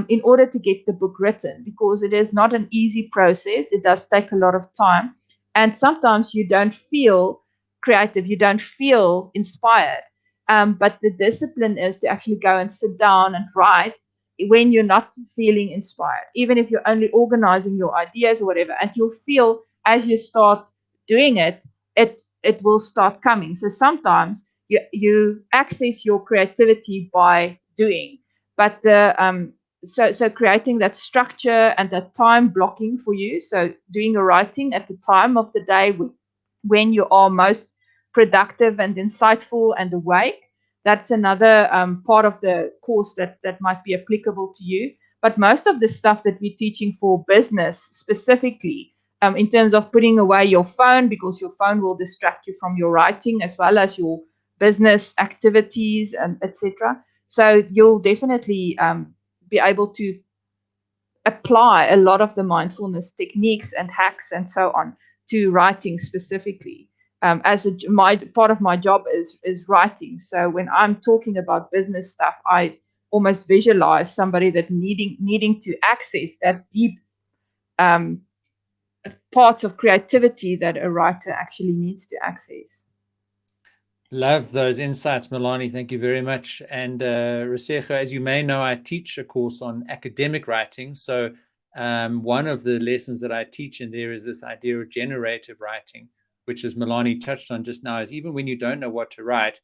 in order to get the book written, because it is not an easy process. It does take a lot of time. And sometimes you don't feel creative, you don't feel inspired. But the discipline is to actually go and sit down and write when you're not feeling inspired, even if you're only organizing your ideas or whatever, and you'll feel as you start doing it, it will start coming. So sometimes you access your creativity by doing, but so creating that structure and that time blocking for you. So doing your writing at the time of the day when you are most productive and insightful and awake. That's another part of the course that might be applicable to you. But most of the stuff that we're teaching for business specifically, in terms of putting away your phone, because your phone will distract you from your writing as well as your business activities and etc. So you'll definitely be able to apply a lot of the mindfulness techniques and hacks and so on to writing specifically. My part of my job is writing. So when I'm talking about business stuff, I almost visualize somebody that needing to access that deep um, parts of creativity that a writer actually needs to access. Love those insights, Melanie. Thank you very much. And Rasecha, as you may know, I teach a course on academic writing. So one of the lessons that I teach in there is this idea of generative writing, which, as Melanie touched on just now, is even when you don't know what to write,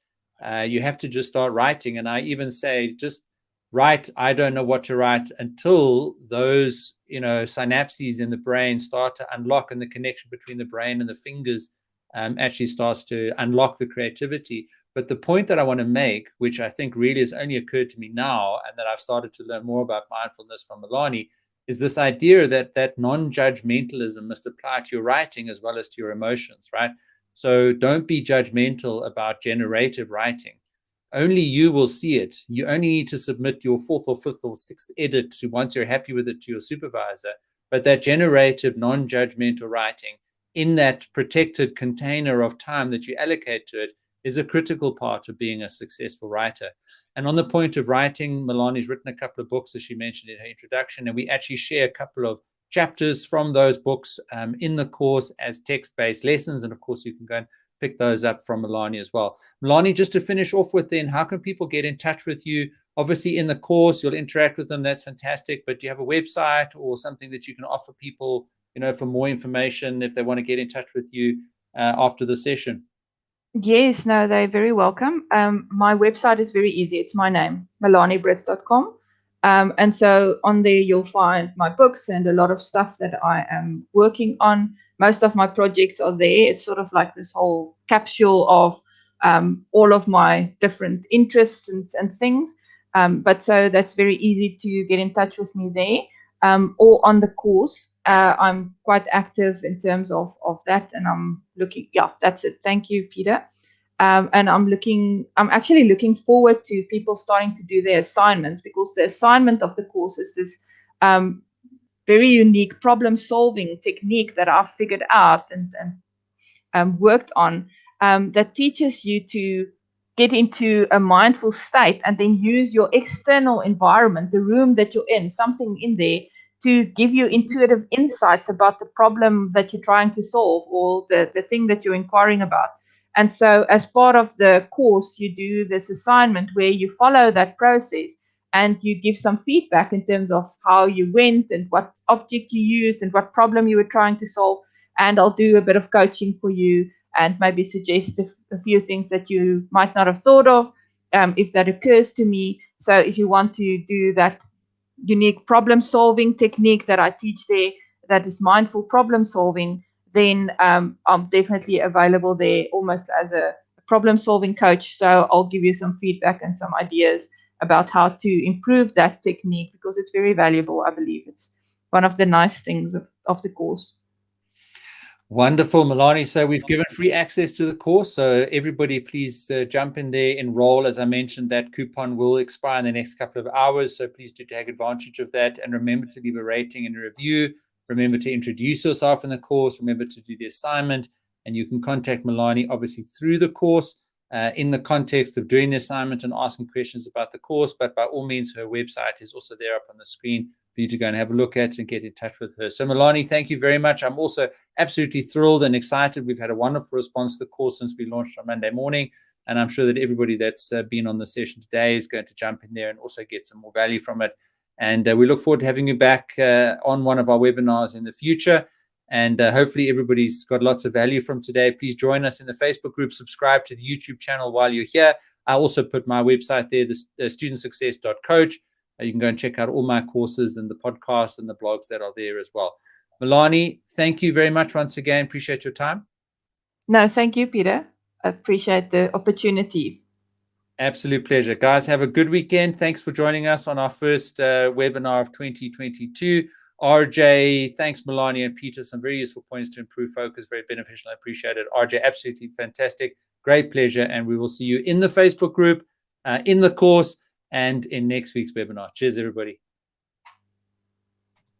you have to just start writing. And I even say, just write, I don't know what to write, until those, synapses in the brain start to unlock, and the connection between the brain and the fingers actually starts to unlock the creativity. But the point that I want to make, which I think really has only occurred to me now, and that I've started to learn more about mindfulness from Melanie, is this idea that non-judgmentalism must apply to your writing as well as to your emotions, right? So don't be judgmental about generative writing. Only you will see it. You only need to submit your fourth or fifth or sixth edit to, once you're happy with it, to your supervisor. But that generative, non-judgmental writing in that protected container of time that you allocate to it is a critical part of being a successful writer. And on the point of writing, Melanie's written a couple of books, as she mentioned in her introduction, and we actually share a couple of chapters from those books in the course as text-based lessons. And of course, you can go and pick those up from Melanie as well. Melanie, just to finish off with then, how can people get in touch with you? Obviously, in the course, you'll interact with them. That's fantastic. But do you have a website or something that you can offer people, for more information if they want to get in touch with you after the session? Yes, no, they're very welcome. My website is very easy. It's my name, melaniebritz.com. And so on there, you'll find my books and a lot of stuff that I am working on. Most of my projects are there. It's sort of like this whole capsule of all of my different interests and things. But so that's very easy to get in touch with me there. Or on the course. I'm quite active in terms of that, and I'm looking. Yeah, that's it. Thank you, Peter. And I'm actually looking forward to people starting to do their assignments, because the assignment of the course is this very unique problem-solving technique that I've figured out and worked on, that teaches you to get into a mindful state and then use your external environment, the room that you're in, something in there, to give you intuitive insights about the problem that you're trying to solve, or the thing that you're inquiring about. And so as part of the course, you do this assignment where you follow that process and you give some feedback in terms of how you went and what object you used and what problem you were trying to solve. And I'll do a bit of coaching for you and maybe suggest a few things that you might not have thought of, if that occurs to me. So if you want to do that unique problem solving technique that I teach there, that is mindful problem solving, then I'm definitely available there almost as a problem solving coach. So I'll give you some feedback and some ideas about how to improve that technique, because it's very valuable. I believe it's one of the nice things of the course. Wonderful, Melanie. So we've given free access to the course. So everybody, please jump in there, enroll. As I mentioned, that coupon will expire in the next couple of hours. So please do take advantage of that. And remember to leave a rating and a review. Remember to introduce yourself in the course. Remember to do the assignment. And you can contact Melanie, obviously, through the course in the context of doing the assignment and asking questions about the course. But by all means, her website is also there up on the screen for you to go and have a look at and get in touch with her. So, Melanie, thank you very much. I'm also absolutely thrilled and excited. We've had a wonderful response to the course since we launched on Monday morning. And I'm sure that everybody that's been on the session today is going to jump in there and also get some more value from it. And we look forward to having you back on one of our webinars in the future. And hopefully everybody's got lots of value from today. Please join us in the Facebook group. Subscribe to the YouTube channel while you're here. I also put my website there, the studentsuccess.coach. You can go and check out all my courses and the podcasts and the blogs that are there as well. Melanie, thank you very much once again. Appreciate your time. No, thank you, Peter. I appreciate the opportunity. Absolute pleasure. Guys, have a good weekend. Thanks for joining us on our first webinar of 2022. RJ, thanks, Melanie and Peter. Some very useful points to improve focus. Very beneficial. I appreciate it. RJ, absolutely fantastic. Great pleasure. And we will see you in the Facebook group, in the course, and in next week's webinar. Cheers, everybody.